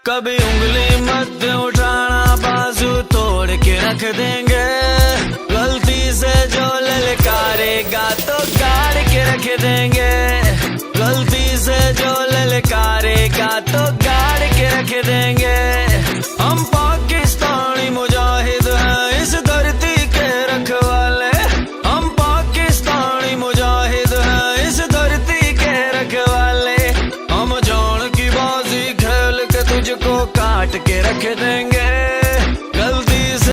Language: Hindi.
कभी उंगली मत उठाना, बाजू तोड़ के रख देंगे। गलती से जो ललकारेगा तो गाड़ के रख देंगे। गलती से जो ललकारेगा तो गाड़ के रख देंगे।